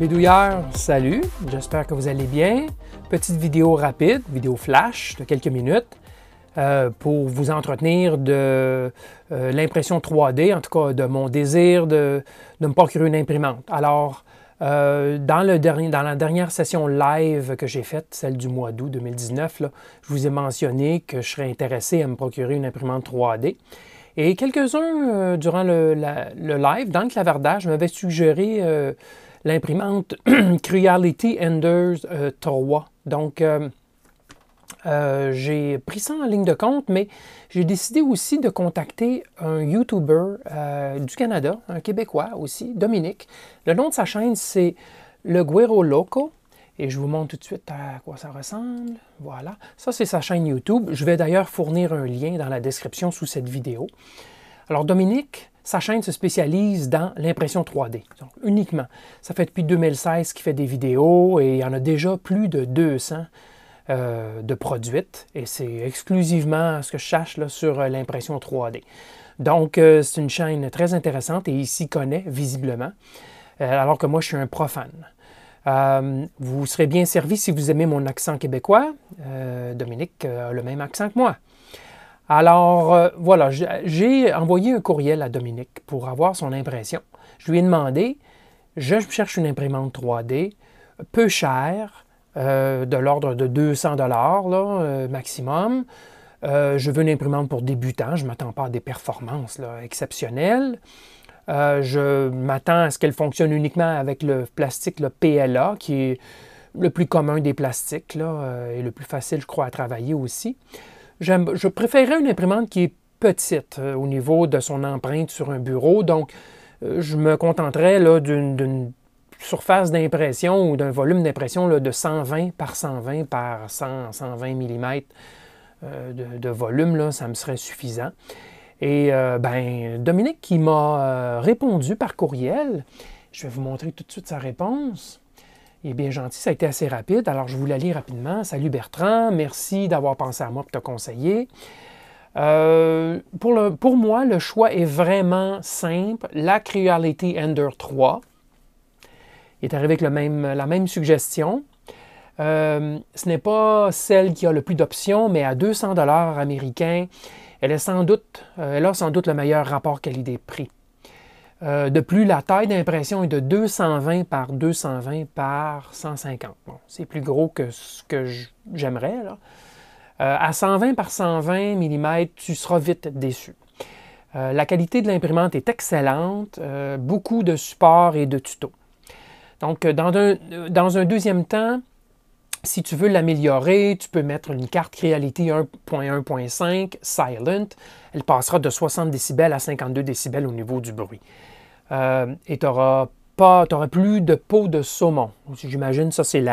Bidouilleurs, salut, j'espère que vous allez bien. Petite vidéo rapide, vidéo flash de quelques minutes pour vous entretenir de l'impression 3D, en tout cas de mon désir de me procurer une imprimante. Alors, dans la dernière session live que j'ai faite, celle du mois d'août 2019, là, je vous ai mentionné que je serais intéressé à me procurer une imprimante 3D. Et quelques-uns, durant le live, dans le clavardage, m'avaient suggéré l'imprimante Creality Ender 3. Donc, j'ai pris ça en ligne de compte, mais j'ai décidé aussi de contacter un YouTuber du Canada, un Québécois aussi, Dominique. Le nom de sa chaîne, c'est Le Guero Loco. Et je vous montre tout de suite à quoi ça ressemble. Voilà. Ça, c'est sa chaîne YouTube. Je vais d'ailleurs fournir un lien dans la description sous cette vidéo. Alors, Dominique, sa chaîne se spécialise dans l'impression 3D, donc uniquement. Ça fait depuis 2016 qu'il fait des vidéos et il y en a déjà plus de 200 de produites. Et c'est exclusivement ce que je cherche là, sur l'impression 3D. Donc, c'est une chaîne très intéressante et il s'y connaît visiblement, alors que moi, je suis un profane. Vous serez bien servi si vous aimez mon accent québécois. Dominique a le même accent que moi. Alors, voilà, j'ai envoyé un courriel à Dominique pour avoir son impression. Je lui ai demandé, je cherche une imprimante 3D, peu chère, de l'ordre de 200 $ maximum. Je veux une imprimante pour débutants, je ne m'attends pas à des performances là, exceptionnelles. Je m'attends à ce qu'elle fonctionne uniquement avec le plastique le PLA, qui est le plus commun des plastiques là, et le plus facile, je crois, à travailler aussi. Je préférerais une imprimante qui est petite au niveau de son empreinte sur un bureau, donc je me contenterais d'une surface d'impression ou d'un volume d'impression de 120 par 120 par 120 mm de volume, là, ça me serait suffisant. Et Dominique qui m'a répondu par courriel, je vais vous montrer tout de suite sa réponse. Il est bien gentil, ça a été assez rapide, alors je vous la lis rapidement. Salut Bertrand, merci d'avoir pensé à moi pour te conseiller. Pour moi, le choix est vraiment simple. La Creality Ender 3 il est arrivé avec la même suggestion. Ce n'est pas celle qui a le plus d'options, mais à 200 $ américains, elle a sans doute le meilleur rapport qualité-prix. De plus, la taille d'impression est de 220 par 220 par 150. Bon, c'est plus gros que ce que j'aimerais. À 120 par 120 mm, tu seras vite déçu. La qualité de l'imprimante est excellente, beaucoup de supports et de tutos. Donc, dans un deuxième temps, si tu veux l'améliorer, tu peux mettre une carte Creality 1.1.5 Silent. Elle passera de 60 décibels à 52 décibels au niveau du bruit. Et tu n'auras plus de peau de saumon. J'imagine ça, c'est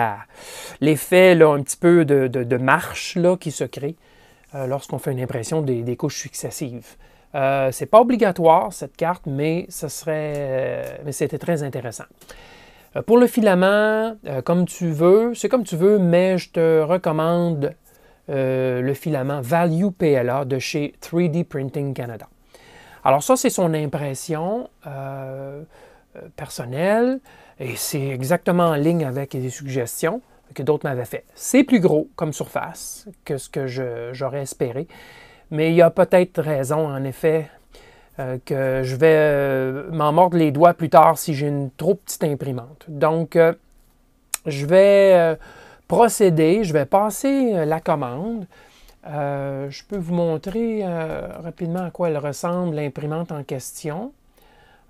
l'effet un petit peu de marche là, qui se crée lorsqu'on fait une impression des couches successives. Ce n'est pas obligatoire, cette carte, mais c'était très intéressant. Pour le filament, c'est comme tu veux, mais je te recommande le filament Value PLA de chez 3D Printing Canada. Alors ça, c'est son impression personnelle et c'est exactement en ligne avec les suggestions que d'autres m'avaient fait. C'est plus gros comme surface que ce que j'aurais espéré, mais il y a peut-être raison, en effet, que je vais m'en mordre les doigts plus tard si j'ai une trop petite imprimante. Donc, je vais procéder, je vais passer la commande. Je peux vous montrer rapidement à quoi elle ressemble, l'imprimante en question.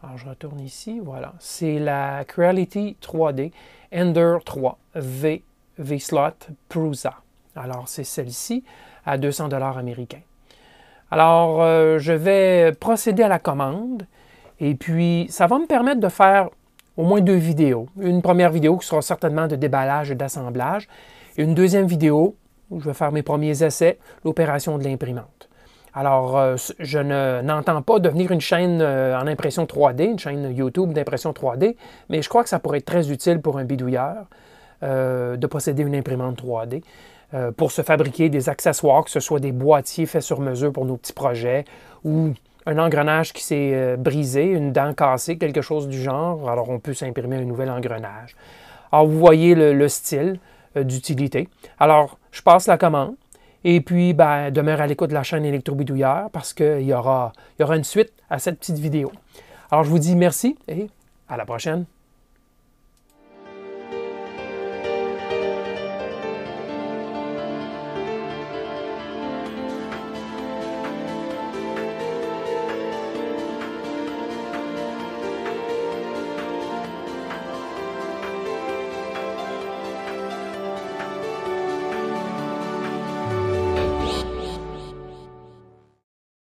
Alors, je retourne ici, voilà. C'est la Creality 3D Ender 3 V-Slot Prusa. Alors, c'est celle-ci à 200 $ américains. Alors, je vais procéder à la commande et puis ça va me permettre de faire au moins 2 vidéos. Une première vidéo qui sera certainement de déballage et d'assemblage et une deuxième vidéo où je vais faire mes premiers essais, l'opération de l'imprimante. Alors, je n'entends pas devenir une chaîne en impression 3D, une chaîne YouTube d'impression 3D, mais je crois que ça pourrait être très utile pour un bidouilleur de posséder une imprimante 3D. Pour se fabriquer des accessoires, que ce soit des boîtiers faits sur mesure pour nos petits projets ou un engrenage qui s'est brisé, une dent cassée, quelque chose du genre. Alors, on peut s'imprimer un nouvel engrenage. Alors, vous voyez le style d'utilité. Alors, je passe la commande. Et puis, ben, demeure à l'écoute de la chaîne Électrobidouilleur parce qu'il y aura une suite à cette petite vidéo. Alors, je vous dis merci et à la prochaine.